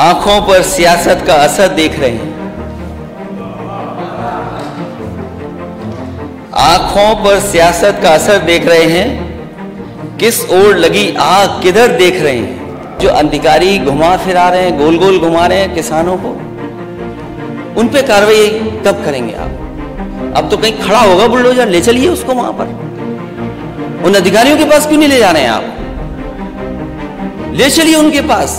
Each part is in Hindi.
आंखों पर सियासत का असर देख रहे हैं। आंखों पर सियासत का असर देख रहे हैं। किस ओर लगी आग किधर देख रहे हैं। जो अधिकारी घुमा फिरा रहे हैं, गोल गोल घुमा रहे हैं किसानों को, उन पे कार्रवाई कब करेंगे आप? अब तो कहीं खड़ा होगा बुलडोजर, ले चलिए उसको वहां पर। उन अधिकारियों के पास क्यों नहीं ले जा रहे हैं आप? ले चलिए उनके पास,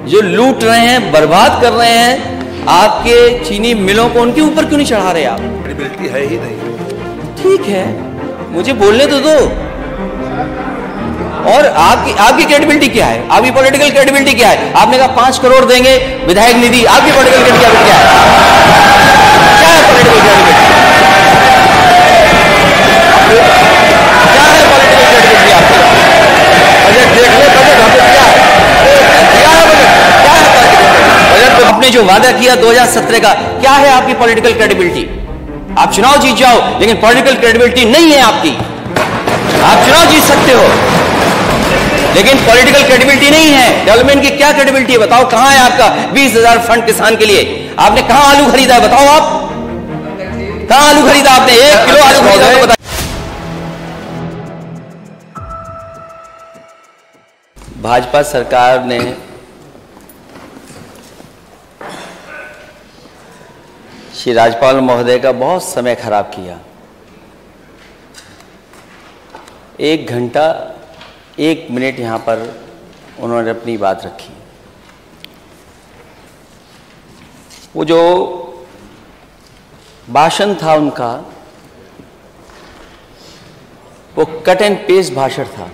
जो लूट रहे हैं, बर्बाद कर रहे हैं आपके चीनी मिलों को, उनके ऊपर क्यों नहीं चढ़ा रहे आप? क्रेडिबिलिटी है ही नहीं। ठीक है, मुझे बोलने तो दो। और आपकी क्रेडिबिलिटी क्या है? आपकी पॉलिटिकल क्रेडिबिलिटी क्या है? आपने कहा 5 करोड़ देंगे विधायक निधि, आपकी पॉलिटिकल क्रेडिबिलिटी क्या है? क्या है पॉलिटिकल क्रेडिबिलिटी? क्या है पॉलिटिकल क्रेडिबिलिटी आपकी? बजट देख लो, बजट हमने दिया है, दिया है बजट। क्या है पॉलिटिकल बजट? तो आपने जो वादा किया 2017 का, क्या है आपकी पॉलिटिकल क्रेडिबिलिटी? आप चुनाव जीत जाओ, लेकिन पॉलिटिकल क्रेडिबिलिटी नहीं है आपकी। आप चुनाव जीत सकते हो, लेकिन पॉलिटिकल क्रेडिबिलिटी नहीं है। डेवलपमेंट की क्या क्रेडिबिलिटी है बताओ? कहां है आपका 20,000 फंड किसान के लिए? आपने कहां आलू खरीदा है बताओ? आप कहां आलू खरीदा? आपने 1 किलो आलू खरीदा तो बताओ। भाजपा सरकार ने श्री राज्यपाल महोदय का बहुत समय खराब किया। 1 घंटा 1 मिनट यहाँ पर उन्होंने अपनी बात रखी। वो जो भाषण था उनका, वो कट एंड पेस्ट भाषण था।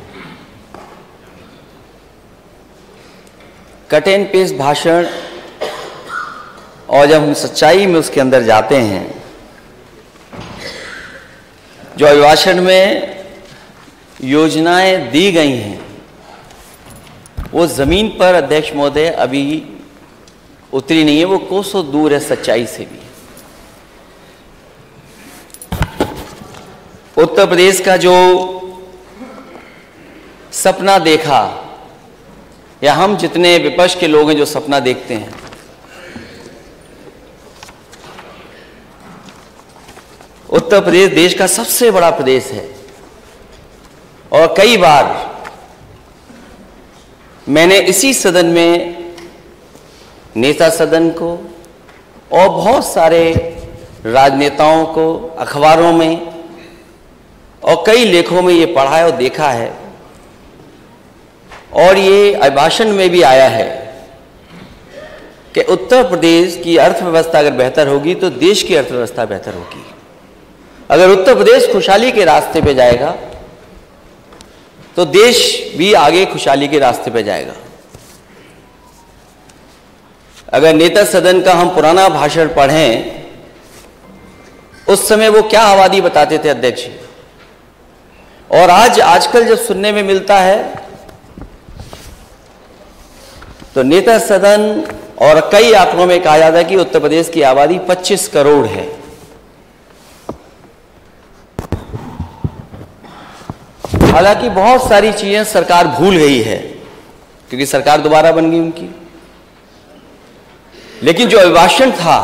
कट एंड पेस्ट भाषण, और जब हम सच्चाई में उसके अंदर जाते हैं, जो अभिभाषण में योजनाएं दी गई हैं, वो जमीन पर अध्यक्ष महोदय अभी उतरी नहीं है, वो कोसों दूर है सच्चाई से भी। उत्तर प्रदेश का जो सपना देखा, या हम जितने विपक्ष के लोग हैं जो सपना देखते हैं, उत्तर प्रदेश देश का सबसे बड़ा प्रदेश है। और कई बार मैंने इसी सदन में नेता सदन को और बहुत सारे राजनेताओं को अखबारों में और कई लेखों में ये पढ़ा है और देखा है, और ये अभिभाषण में भी आया है कि उत्तर प्रदेश की अर्थव्यवस्था अगर बेहतर होगी तो देश की अर्थव्यवस्था बेहतर होगी। अगर उत्तर प्रदेश खुशहाली के रास्ते पे जाएगा तो देश भी आगे खुशहाली के रास्ते पे जाएगा। अगर नेता सदन का हम पुराना भाषण पढ़ें, उस समय वो क्या आबादी बताते थे अध्यक्ष, और आजकल जब सुनने में मिलता है तो नेता सदन और कई आंकड़ों में कहा जाता है कि उत्तर प्रदेश की आबादी 25 करोड़ है। हालांकि बहुत सारी चीजें सरकार भूल गई है, क्योंकि सरकार दोबारा बन गई उनकी। लेकिन जो अभिभाषण था,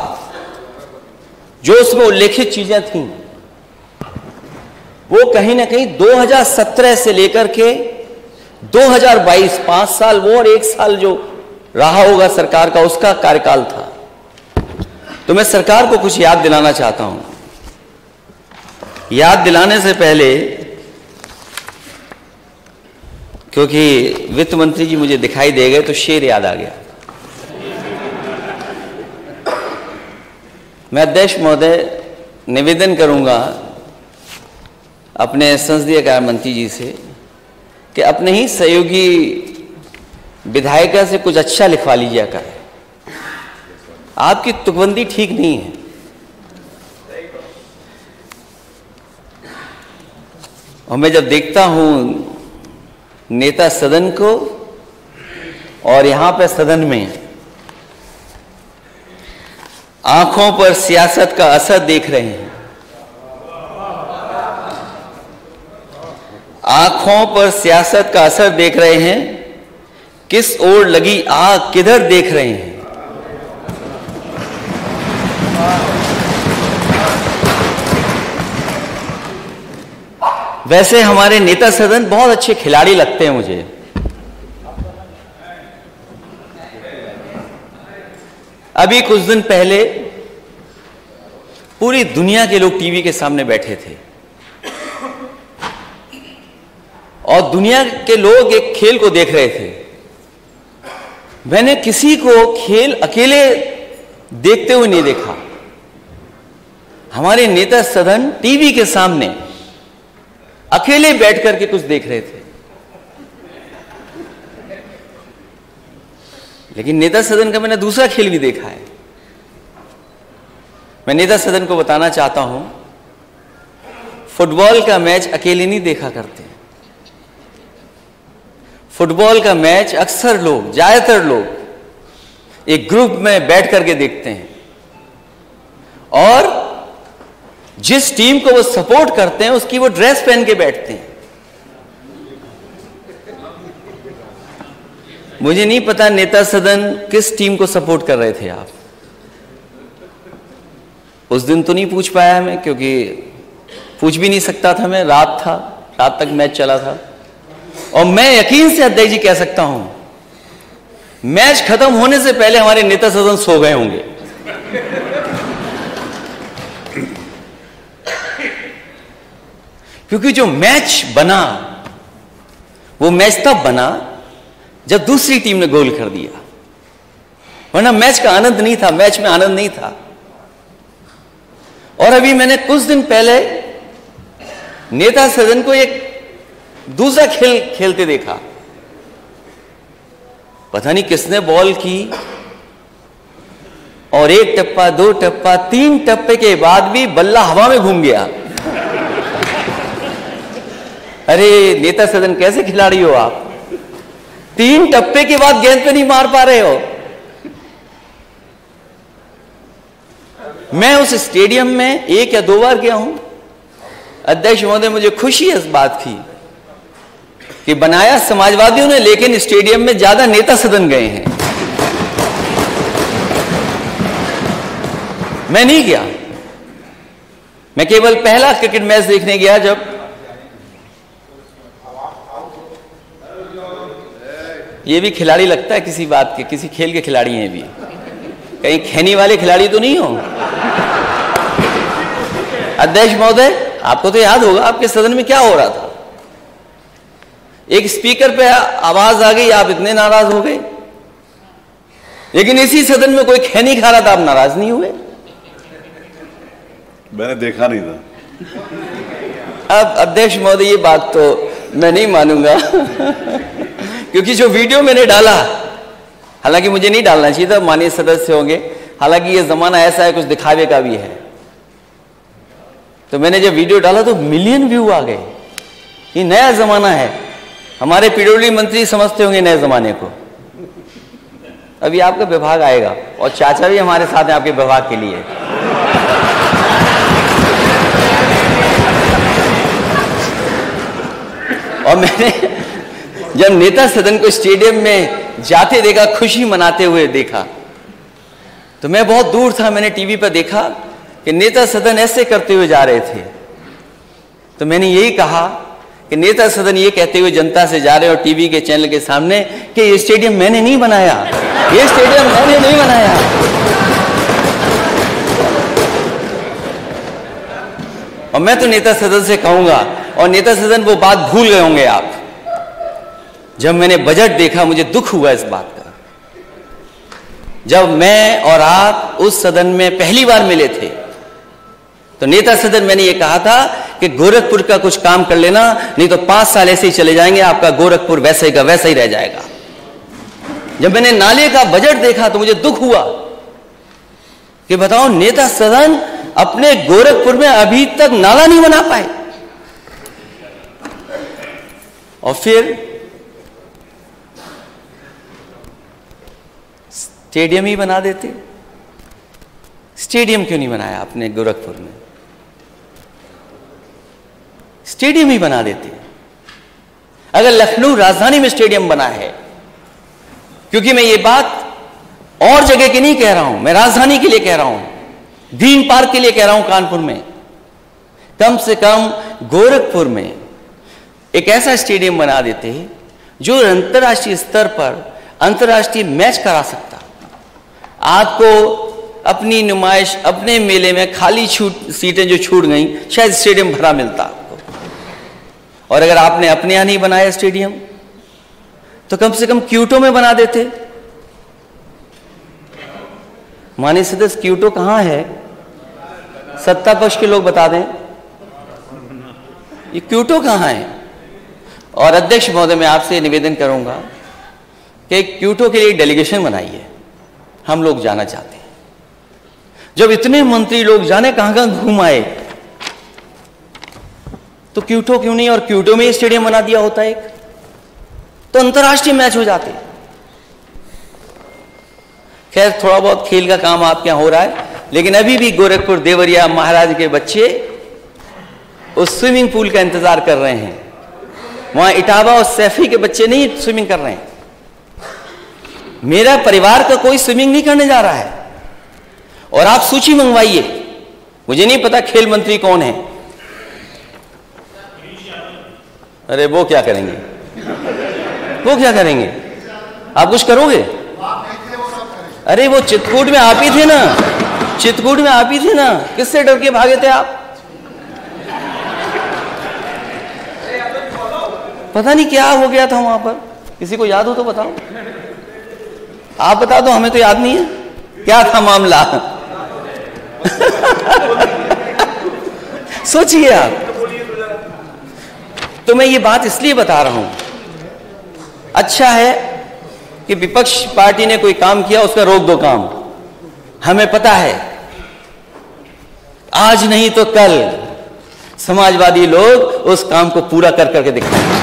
जो उसमें उल्लेखित चीजें थीं, वो कहीं ना कहीं 2017 से लेकर के 2022, 5 साल वो और 1 साल जो रहा होगा सरकार का, उसका कार्यकाल था। तो मैं सरकार को कुछ याद दिलाना चाहता हूं। याद दिलाने से पहले, क्योंकि वित्त मंत्री जी मुझे दिखाई दे गए तो शेर याद आ गया। मैं अध्यक्ष महोदय निवेदन करूंगा अपने संसदीय कार्य मंत्री जी से कि अपने ही सहयोगी विधायिका से कुछ अच्छा लिखवा लीजिए कर। आपकी तुकबंदी ठीक नहीं है। और मैं जब देखता हूं नेता सदन को और यहां पर सदन में आंखों पर सियासत का असर देख रहे हैं, आंखों पर सियासत का असर देख रहे हैं, किस ओर लगी आग किधर देख रहे हैं। वैसे हमारे नेता सदन बहुत अच्छे खिलाड़ी लगते हैं मुझे। अभी कुछ दिन पहले पूरी दुनिया के लोग टीवी के सामने बैठे थे और दुनिया के लोग एक खेल को देख रहे थे। मैंने किसी को खेल अकेले देखते हुए नहीं देखा। हमारे नेता सदन टीवी के सामने अकेले बैठ करके कुछ देख रहे थे। लेकिन नेता सदन का मैंने दूसरा खेल भी देखा है। मैं नेता सदन को बताना चाहता हूं, फुटबॉल का मैच अकेले नहीं देखा करते। फुटबॉल का मैच अक्सर लोग, ज्यादातर लोग एक ग्रुप में बैठ करके देखते हैं और जिस टीम को वो सपोर्ट करते हैं उसकी वो ड्रेस पहन के बैठते हैं। मुझे नहीं पता नेता सदन किस टीम को सपोर्ट कर रहे थे आप। उस दिन तो नहीं पूछ पाया मैं, क्योंकि पूछ भी नहीं सकता था मैं, रात था, रात तक मैच चला था। और मैं यकीन से अध्यक्ष जी कह सकता हूं, मैच खत्म होने से पहले हमारे नेता सदन सो गए होंगे। क्योंकि जो मैच बना, वो मैच तब बना जब दूसरी टीम ने गोल कर दिया, वरना मैच का आनंद नहीं था, मैच में आनंद नहीं था। और अभी मैंने कुछ दिन पहले नेता सदन को एक दूसरा खेल खेलते देखा। पता नहीं किसने बॉल की और एक टप्पा, दो टप्पा, तीन टप्पे के बाद भी बल्ला हवा में घूम गया। अरे नेता सदन कैसे खिलाड़ी हो आप? तीन टप्पे के बाद गेंद पे नहीं मार पा रहे हो। मैं उस स्टेडियम में 1 या 2 बार गया हूं। अध्यक्ष महोदय, मुझे खुशी है इस बात की कि बनाया समाजवादियों ने, लेकिन स्टेडियम में ज्यादा नेता सदन गए हैं। मैं नहीं गया। मैं केवल पहला क्रिकेट मैच देखने गया जब ये भी खिलाड़ी लगता है किसी बात के, किसी खेल के खिलाड़ी हैं भी। कहीं खैनी वाले खिलाड़ी तो नहीं हो? अध्यक्ष महोदय, आपको तो याद होगा आपके सदन में क्या हो रहा था। एक स्पीकर पे आवाज आ गई, आप इतने नाराज हो गए। लेकिन इसी सदन में कोई खैनी खा रहा था, आप नाराज नहीं हुए। मैंने देखा नहीं था। अब अध्यक्ष महोदय, ये बात तो मैं नहीं मानूंगा क्योंकि जो वीडियो मैंने डाला, हालांकि मुझे नहीं डालना चाहिए था, माननीय सदस्य होंगे, हालांकि ये जमाना ऐसा है, कुछ दिखावे का भी है। तो मैंने जब वीडियो डाला तो मिलियन व्यू आ गए। ये नया जमाना है। हमारे पीडब्ल्यूडी मंत्री समझते होंगे नए जमाने को। अभी आपका विभाग आएगा और चाचा भी हमारे साथ हैं आपके विभाग के लिए। और मैंने जब नेता सदन को स्टेडियम में जाते देखा, खुशी मनाते हुए देखा, तो मैं बहुत दूर था, मैंने टीवी पर देखा कि नेता सदन ऐसे करते हुए जा रहे थे। तो मैंने यही कहा कि नेता सदन ये कहते हुए जनता से जा रहे हो टीवी के चैनल के सामने कि ये स्टेडियम मैंने नहीं बनाया, ये स्टेडियम मैंने नहीं बनाया। और मैं तो नेता सदन से कहूंगा, और नेता सदन वो बात भूल गए होंगे आप, जब मैंने बजट देखा मुझे दुख हुआ इस बात का। जब मैं और आप उस सदन में पहली बार मिले थे तो नेता सदन मैंने ये कहा था कि गोरखपुर का कुछ काम कर लेना, नहीं तो 5 साल ऐसे ही चले जाएंगे, आपका गोरखपुर वैसे ही का वैसा ही रह जाएगा। जब मैंने नाले का बजट देखा तो मुझे दुख हुआ कि बताओ नेता सदन अपने गोरखपुर में अभी तक नाला नहीं बना पाए। और फिर स्टेडियम ही बना देते। स्टेडियम क्यों नहीं बनाया अपने गोरखपुर में? स्टेडियम ही बना देते। अगर लखनऊ राजधानी में स्टेडियम बना है, क्योंकि मैं ये बात और जगह की नहीं कह रहा हूं, मैं राजधानी के लिए कह रहा हूं, ग्रीन पार्क के लिए कह रहा हूं, कानपुर में कम से कम गोरखपुर में एक ऐसा स्टेडियम बना देते जो अंतर्राष्ट्रीय स्तर पर अंतर्राष्ट्रीय मैच करा सकता। आपको अपनी नुमाइश, अपने मेले में खाली सीटें जो छूट गई, शायद स्टेडियम भरा मिलता आपको। और अगर आपने अपने यहां नहीं बनाया स्टेडियम, तो कम से कम क्यूटो में बना देते। माननीय सदस्य, क्यूटो कहां है? सत्ता पक्ष के लोग बता दें, ये क्यूटो कहां है? और अध्यक्ष महोदय, मैं आपसे निवेदन करूंगा कि क्यूटो के लिए डेलीगेशन बनाइए, हम लोग जाना चाहते हैं। जब इतने मंत्री लोग जाने कहां कहां घूम आए, तो क्यूटो क्यों नहीं? और क्यूटो में स्टेडियम बना दिया होता एक, तो अंतर्राष्ट्रीय मैच हो जाते। खैर, थोड़ा बहुत खेल का काम आपके यहां हो रहा है, लेकिन अभी भी गोरखपुर देवरिया महाराज के बच्चे उस स्विमिंग पूल का इंतजार कर रहे हैं। वहां इटावा और सैफी के बच्चे नहीं स्विमिंग कर रहे हैं। मेरा परिवार का कोई स्विमिंग नहीं करने जा रहा है। और आप सूची मंगवाइए, मुझे नहीं पता खेल मंत्री कौन है। अरे वो क्या करेंगे? वो क्या करेंगे? आप कुछ करोगे? अरे वो चित्रकूट में आप ही थे ना, चित्रकूट में आप ही थे ना, किससे डर के भागे थे आप? पता नहीं क्या हो गया था वहां पर, किसी को याद हो तो बताओ। आप बता दो, हमें तो याद नहीं है क्या था मामला। सोचिए आप। तो मैं ये बात इसलिए बता रहा हूं, अच्छा है कि विपक्ष पार्टी ने कोई काम किया, उसका रोक दो काम। हमें पता है आज नहीं तो कल समाजवादी लोग उस काम को पूरा कर करके दिखाएंगे।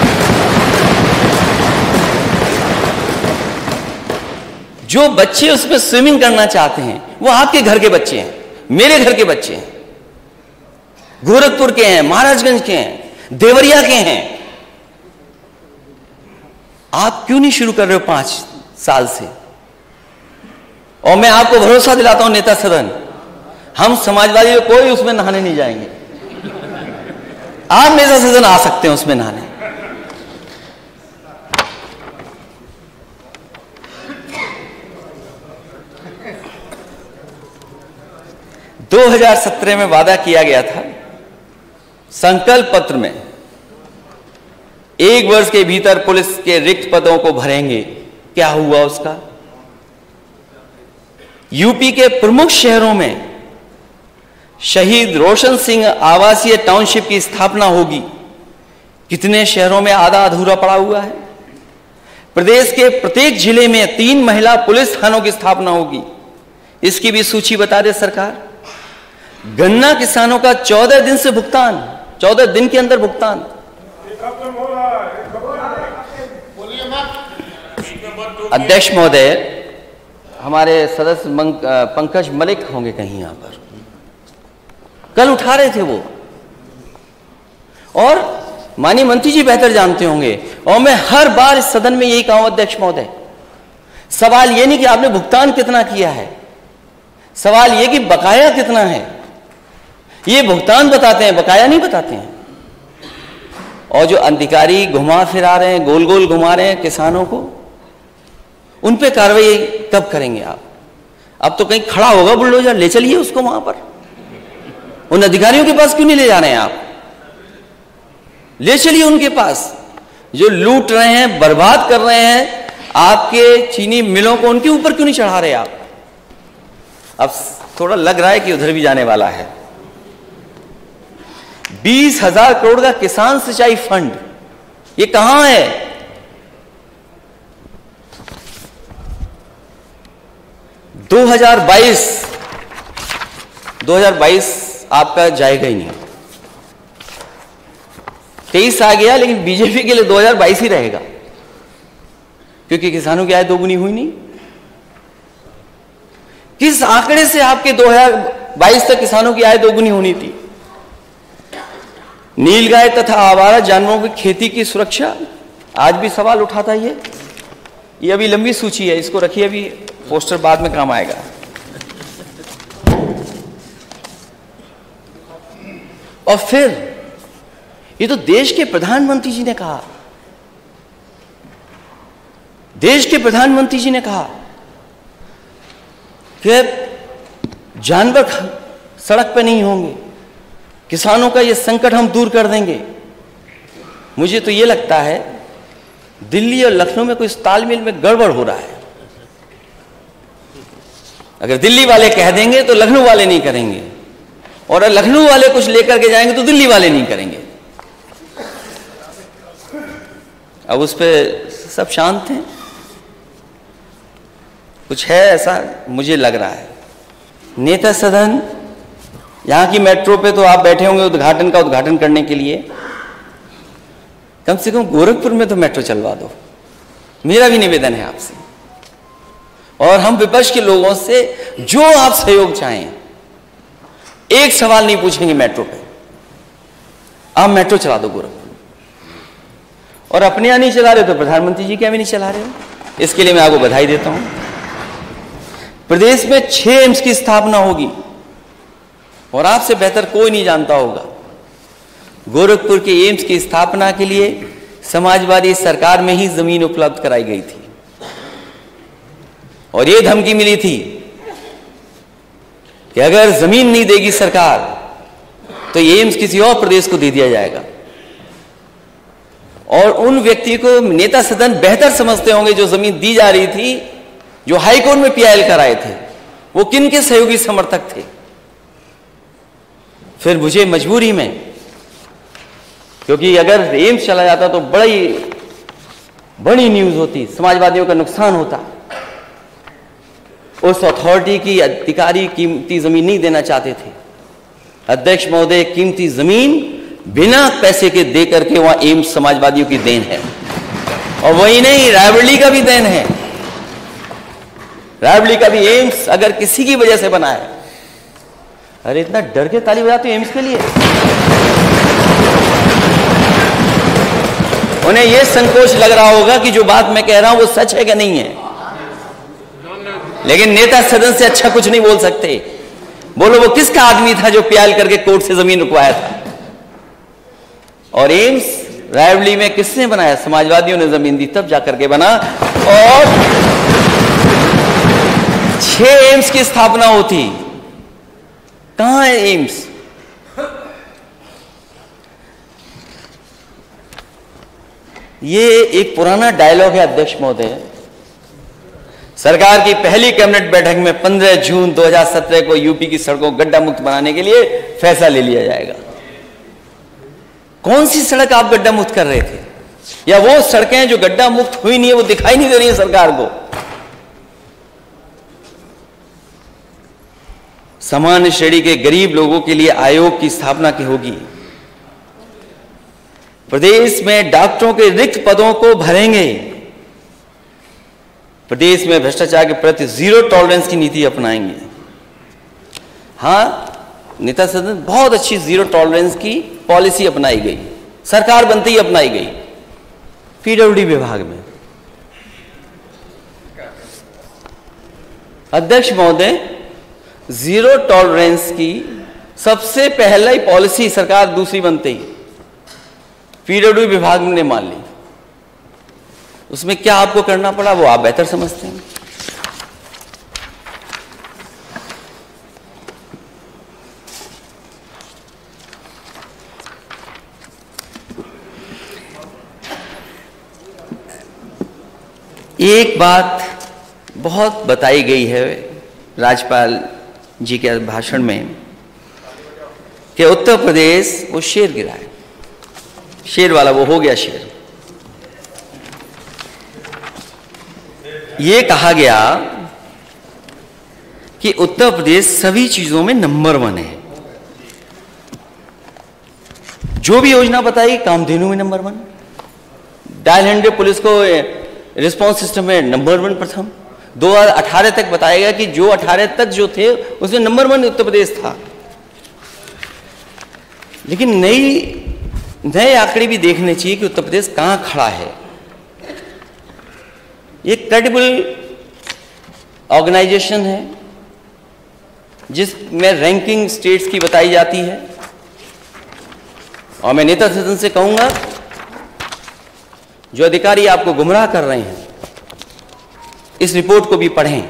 जो बच्चे उसमें स्विमिंग करना चाहते हैं, वो आपके घर के बच्चे हैं, मेरे घर के बच्चे हैं, गोरखपुर के हैं, महाराजगंज के हैं, देवरिया के हैं। आप क्यों नहीं शुरू कर रहे हो 5 साल से? और मैं आपको भरोसा दिलाता हूं नेता सदन, हम समाजवादी लोग कोई उसमें नहाने नहीं जाएंगे। आप नेता सदन आ सकते हैं उसमें नहाने। दो 2017 में वादा किया गया था, संकल्प पत्र में 1 वर्ष के भीतर पुलिस के रिक्त पदों को भरेंगे। क्या हुआ उसका? यूपी के प्रमुख शहरों में शहीद रोशन सिंह आवासीय टाउनशिप की स्थापना होगी। कितने शहरों में आधा अधूरा पड़ा हुआ है? प्रदेश के प्रत्येक जिले में 3 महिला पुलिस थानों की स्थापना होगी। इसकी भी सूची बता दे सरकार। गन्ना किसानों का 14 दिन से भुगतान, 14 दिन के अंदर भुगतान। अध्यक्ष महोदय, हमारे सदस्य पंकज मलिक होंगे कहीं यहां पर, कल उठा रहे थे वो, और माननीय मंत्री जी बेहतर जानते होंगे। और मैं हर बार इस सदन में यही कहूं अध्यक्ष महोदय, सवाल ये नहीं कि आपने भुगतान कितना किया है, सवाल ये कि बकाया कितना है। ये भुगतान बताते हैं, बकाया नहीं बताते हैं। और जो अधिकारी घुमा फिरा रहे हैं, गोल गोल घुमा रहे हैं किसानों को, उन पे कार्रवाई कब करेंगे आप? अब तो कहीं खड़ा होगा बुलडोजर, ले चलिए उसको वहां पर। उन अधिकारियों के पास क्यों नहीं ले जा रहे हैं आप? ले चलिए उनके पास, जो लूट रहे हैं, बर्बाद कर रहे हैं आपके चीनी मिलों को, उनके ऊपर क्यों नहीं चढ़ा रहे आप? अब थोड़ा लग रहा है कि उधर भी जाने वाला है। 20,000 करोड़ का किसान सिंचाई फंड, ये कहां है? दो 2022 आपका जाएगा ही नहीं। 23 आ गया, लेकिन बीजेपी के लिए 2022 ही रहेगा, क्योंकि किसानों की आय दोगुनी हुई नहीं। किस आंकड़े से आपके 2022 तक किसानों की आय दोगुनी होनी थी? नीलगाय तथा आवारा जानवरों की खेती की सुरक्षा, आज भी सवाल उठाता है ये अभी लंबी सूची है, इसको रखिए, अभी पोस्टर बाद में काम आएगा। और फिर ये तो देश के प्रधानमंत्री जी ने कहा। देश के प्रधानमंत्री जी ने कहा कि जानवर सड़क पे नहीं होंगे, किसानों का ये संकट हम दूर कर देंगे। मुझे तो ये लगता है दिल्ली और लखनऊ में कोई तालमेल में गड़बड़ हो रहा है। अगर दिल्ली वाले कह देंगे तो लखनऊ वाले नहीं करेंगे, और अगर लखनऊ वाले कुछ लेकर के जाएंगे तो दिल्ली वाले नहीं करेंगे। अब उस पर सब शांत हैं। कुछ है ऐसा मुझे लग रहा है। नेता सदन, यहां की मेट्रो पे तो आप बैठे होंगे उद्घाटन करने के लिए। कम से कम गोरखपुर में तो मेट्रो चलवा दो, मेरा भी निवेदन है आपसे। और हम विपक्ष के लोगों से जो आप सहयोग चाहें, एक सवाल नहीं पूछेंगे मेट्रो पे, आप मेट्रो चला दो गोरखपुर। और अपने यहां नहीं चला रहे तो प्रधानमंत्री जी क्या भी नहीं चला रहे हो, इसके लिए मैं आपको बधाई देता हूं। प्रदेश में 6 एम्स की स्थापना होगी, और आपसे बेहतर कोई नहीं जानता होगा गोरखपुर के एम्स की स्थापना के लिए समाजवादी सरकार में ही जमीन उपलब्ध कराई गई थी, और यह धमकी मिली थी कि अगर जमीन नहीं देगी सरकार तो ये एम्स किसी और प्रदेश को दे दिया जाएगा। और उन व्यक्ति को नेता सदन बेहतर समझते होंगे जो जमीन दी जा रही थी, जो हाईकोर्ट में पीआईएल कराए थे, वो किन के सहयोगी समर्थक थे। फिर मुझे मजबूरी में, क्योंकि अगर एम्स चला जाता तो बड़ी न्यूज होती, समाजवादियों का नुकसान होता। उस अथॉरिटी की अधिकारी कीमती जमीन नहीं देना चाहते थे। अध्यक्ष महोदय, कीमती जमीन बिना पैसे के दे करके वहां एम्स समाजवादियों की देन है। और वही नहीं, रायबरेली का भी देन है। रायबरेली का भी एम्स अगर किसी की वजह से बना है, अरे इतना डर के ताली बजाते हो एम्स के लिए। उन्हें यह संकोच लग रहा होगा कि जो बात मैं कह रहा हूं वो सच है कि नहीं है, लेकिन नेता सदन से अच्छा कुछ नहीं बोल सकते। बोलो वो किसका आदमी था जो पीआईएल करके कोर्ट से जमीन रुकवाया था। और एम्स रायबरेली में किसने बनाया? समाजवादियों ने जमीन दी तब जाकर के बना। और 6 एम्स की स्थापना होती, कहां है एम्स? ये एक पुराना डायलॉग है अध्यक्ष महोदय। सरकार की पहली कैबिनेट बैठक में 15 जून 2017 को यूपी की सड़कों को गड्ढा मुक्त बनाने के लिए फैसला ले लिया जाएगा। कौन सी सड़क आप गड्ढा मुक्त कर रहे थे? या वो सड़कें जो गड्ढा मुक्त हुई नहीं है, वो दिखाई नहीं दे रही है सरकार को? सामान्य श्रेणी के गरीब लोगों के लिए आयोग की स्थापना की होगी। प्रदेश में डॉक्टरों के रिक्त पदों को भरेंगे। प्रदेश में भ्रष्टाचार के प्रति जीरो टॉलरेंस की नीति अपनाएंगे। हां, नेता सदन बहुत अच्छी जीरो टॉलरेंस की पॉलिसी अपनाई गई, सरकार बनते ही अपनाई गई पीडब्ल्यूडी विभाग में। अध्यक्ष महोदय, जीरो टॉलरेंस की सबसे पहले ही पॉलिसी सरकार दूसरी बनते ही पीडब्ल्यूडी विभाग ने मान ली। उसमें क्या आपको करना पड़ा वो आप बेहतर समझते हैं। एक बात बहुत बताई गई है राज्यपाल जी के भाषण में कि उत्तर प्रदेश वो शेर गिरा है, शेर वाला वो हो गया शेर। ये कहा गया कि उत्तर प्रदेश सभी चीजों में नंबर 1 है। जो भी योजना बताई, कामधेनु में नंबर 1, डायल 100 पुलिस को रिस्पांस सिस्टम में नंबर 1 प्रथम। 2018 तक बताया गया कि जो 18 तक जो थे उसमें नंबर 1 उत्तर प्रदेश था। लेकिन नए आंकड़े भी देखने चाहिए कि उत्तर प्रदेश कहां खड़ा है। ये क्रेडिबल ऑर्गेनाइजेशन है जिसमें रैंकिंग स्टेट्स की बताई जाती है। और मैं नेता सदन से कहूंगा, जो अधिकारी आपको गुमराह कर रहे हैं, इस रिपोर्ट को भी पढ़ें,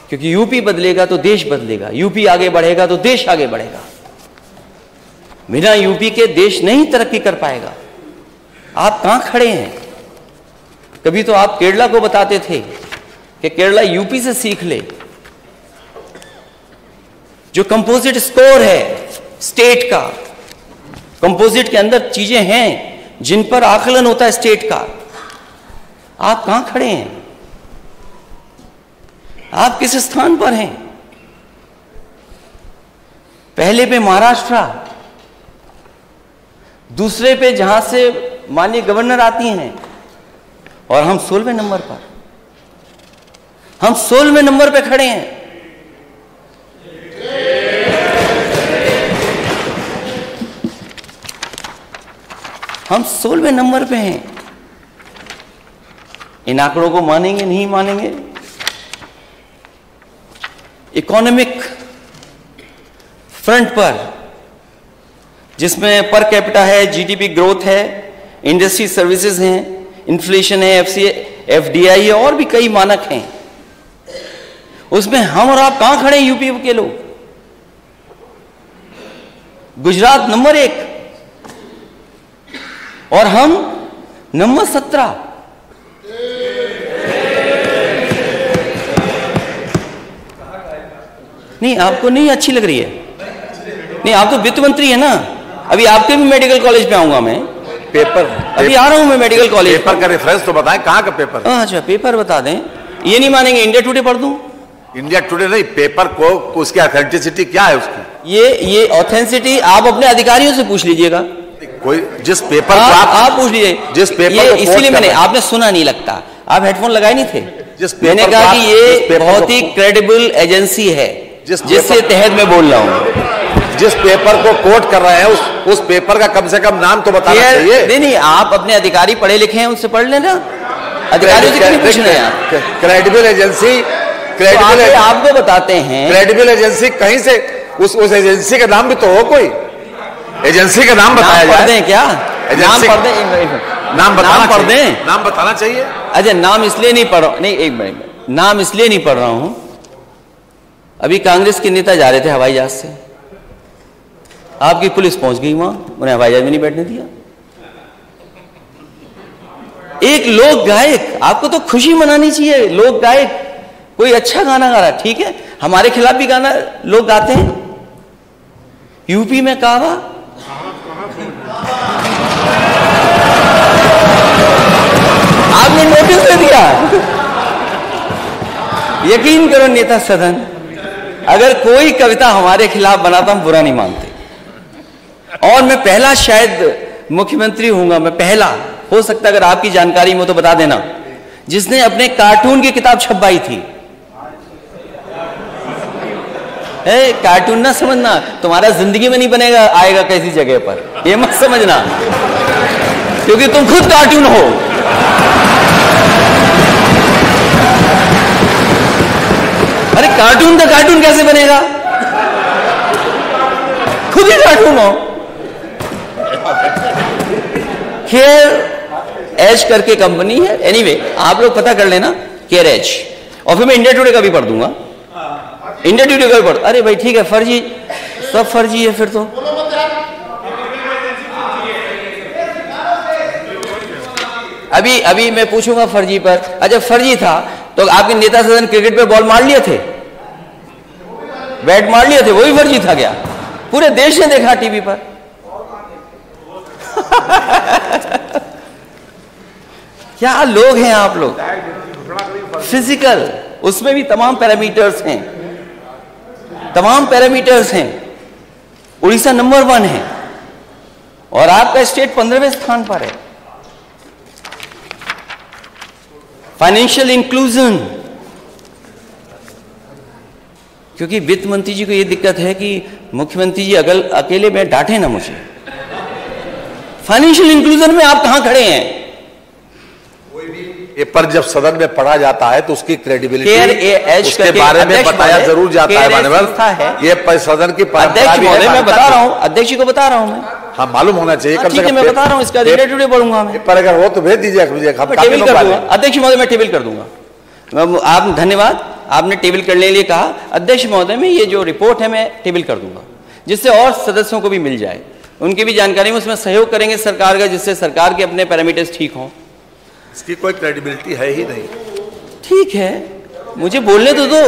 क्योंकि यूपी बदलेगा तो देश बदलेगा, यूपी आगे बढ़ेगा तो देश आगे बढ़ेगा। बिना यूपी के देश नहीं तरक्की कर पाएगा। आप कहां खड़े हैं? कभी तो आप केरला को बताते थे कि केरला यूपी से सीख ले। जो कंपोजिट स्कोर है स्टेट का, कंपोजिट के अंदर चीजें हैं जिन पर आकलन होता है स्टेट का। आप कहां खड़े हैं? आप किस स्थान पर हैं? पहले पे महाराष्ट्र, दूसरे पे जहां से माननीय गवर्नर आती हैं, और हम 16वें नंबर पर, हम 16वें नंबर पे खड़े हैं। हम 16वें नंबर पे हैं। इन आंकड़ों को मानेंगे नहीं मानेंगे? इकोनॉमिक फ्रंट पर, जिसमें पर कैपिटा है, जीडीपी ग्रोथ है, इंडस्ट्री सर्विसेज हैं, इन्फ्लेशन है, एफडीआई है, और भी कई मानक हैं, उसमें हम और आप कहां खड़े हैं? यूपी के लोग। गुजरात नंबर 1 और हम नंबर 17। नहीं, आपको नहीं अच्छी लग रही है? नहीं, आप तो वित्त मंत्री है ना। अभी आपके भी मेडिकल कॉलेज पे आऊंगा मैं। पेपर अभी आ रहा हूं मैं मेडिकल कॉलेज। पेपर का रेफरेंस तो बताएं, कहां का पेपर? अच्छा, पेपर बता दें। ये नहीं मानेंगे, इंडिया टुडे पढ़ दूं? इंडिया टुडे नहीं, पेपर को उसकी ऑथेंटिसिटी क्या है उसकी? ये ऑथेंटिसिटी आप अपने अधिकारियों से पूछ लीजिएगा। कोई जिस पेपर आप पूछ लीजिए। जिस पेपर ये इसलिए मैंने, आपने सुना नहीं लगता, आप हेडफोन लगाए नहीं थे। मैंने कहा कि ये बहुत ही क्रेडिबल एजेंसी है जिसके तहत मैं बोल रहा हूं। जिस पेपर को कोट कर रहे हैं उस पेपर का कम से कम नाम तो बताना चाहिए। नहीं, आप अपने अधिकारी पढ़े लिखे हैं, उनसे पढ़ लेना। अधिकारियों से क्यों पूछ रहे हैं? क्रेडिबल एजेंसी, आपको बताते हैं। क्रेडिबल एजेंसी कहीं से, उस एजेंसी का नाम भी तो हो, कोई एजेंसी का नाम बताया जाए। पढ़ दें क्या? नाम पढ़ दें, नाम पढ़ दें, नाम बताना चाहिए। अच्छा, नाम इसलिए नहीं पढ़ रहा, नहीं एक मिनट, नाम इसलिए नहीं पढ़ रहा हूं, अभी कांग्रेस के नेता जा रहे थे हवाई जहाज से, आपकी पुलिस पहुंच गई वहां, उन्हें हवाई जहाज में नहीं बैठने दिया। एक लोक गायक, आपको तो खुशी मनानी चाहिए। लोक गायक कोई अच्छा गाना गा रहा है, ठीक है, हमारे खिलाफ भी गाना लोग गाते हैं। यूपी में कहवा, आपने नोटिस दे दिया। यकीन करो नेता सदन, अगर कोई कविता हमारे खिलाफ बनाता हम बुरा नहीं मानते। और मैं पहला शायद मुख्यमंत्री हूंगा, मैं पहला, हो सकता है अगर आपकी जानकारी में तो बता देना, जिसने अपने कार्टून की किताब छपवाई थी। कार्टून ना समझना, तुम्हारा जिंदगी में नहीं बनेगा, आएगा कैसी जगह पर, ये मत समझना, क्योंकि तुम खुद कार्टून हो। अरे कार्टून का कार्टून कैसे बनेगा? खुद ही कार्टून हो। केयर एज करके कंपनी है, एनीवे आप लोग पता कर लेना, केयर एज। और फिर मैं इंडिया टुडे का भी पढ़ दूंगा, इंडिया टुडे का भी पढ़। अरे भाई ठीक है, फर्जी, सब फर्जी है फिर तो। अभी मैं पूछूंगा फर्जी पर। अच्छा, फर्जी था तो आपके नेता सदन क्रिकेट पे बॉल मार लिए थे, बैट मार लिए थे, वो भी फर्जी था क्या? पूरे देश ने देखा टीवी पर। क्या लोग हैं आप लोग। फिजिकल, उसमें भी तमाम पैरामीटर्स हैं, तमाम पैरामीटर्स हैं। उड़ीसा नंबर 1 है और आपका स्टेट 15वें स्थान पर है। फाइनेंशियल इंक्लूजन, क्योंकि वित्त मंत्री जी को यह दिक्कत है कि मुख्यमंत्री जी अकेले में डांटे ना मुझे। फाइनेंशियल इंक्लूजन में आप कहां खड़े हैं? ये पर जब सदन में पढ़ा जाता है तो उसकी क्रेडिबिलिटी KRAH उसके बारे में बताया जरूर जाता है मानवल। ये सदन की अध्यक्ष महोदय मैं बता रहा हूँ, अध्यक्ष जी को बता रहा हूँ मैं। हाँ मालूम होना चाहिए। ठीक है मैं बता रहा हूँ, इसका रिलेटेड पढ़ूंगा मैं। पर अगर हो तो भेज दीजिए मुझे, टेबल कर दूंगा अध्यक्ष महोदय, मैं टेबल कर दूंगा। आप धन्यवाद, आपने टेबल करने के लिए कहा। अध्यक्ष महोदय में ये जो रिपोर्ट है मैं टेबल कर दूंगा, जिससे और सदस्यों को भी मिल जाए, उनकी भी जानकारी में उसमें सहयोग करेंगे सरकार का, जिससे सरकार के अपने पैरामीटर्स ठीक हों। इसकी कोई क्रेडिबिलिटी है ही नहीं। ठीक है, मुझे बोलने तो दो।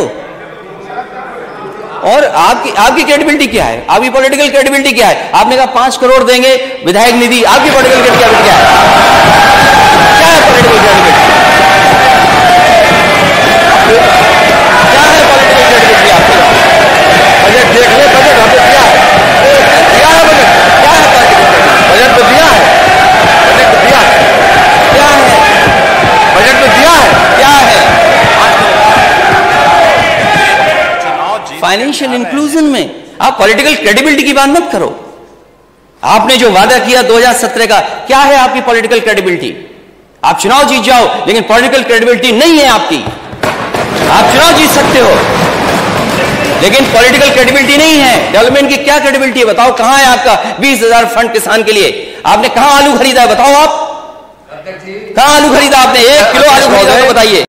और आपकी क्रेडिबिलिटी क्या है? आपकी पॉलिटिकल क्रेडिबिलिटी क्या है? आपने कहा 5 करोड़ देंगे विधायक निधि, आपकी पॉलिटिकल क्रेडिबिलिटी क्या है? क्या है पॉलिटिकल क्रेडिबिलिटी? क्या है पॉलिटिकल क्रेडिबिलिटी आपकी? बजट देख ले, बजट हमने दिया है, दिया है बजट। क्या है बजट तो दिया है, बजट तो दिया है, क्या है बजट तो दिया है, क्या है? फाइनेंशियल इंक्लूजन में आप पॉलिटिकल क्रेडिबिलिटी की बात मत करो। आपने जो वादा किया 2017 का, क्या है आपकी पॉलिटिकल क्रेडिबिलिटी? आप चुनाव जीत जाओ, लेकिन पॉलिटिकल क्रेडिबिलिटी नहीं है आपकी। आप चुनाव जीत सकते हो, लेकिन पॉलिटिकल क्रेडिबिलिटी नहीं है। डेवलपमेंट की क्या क्रेडिबिलिटी है बताओ? कहां है आपका 20,000 फंड किसान के लिए? आपने कहां आलू खरीदा है बताओ? आप कहां आलू खरीदा? आपने 1 किलो आलू खरीदा तो बताइए।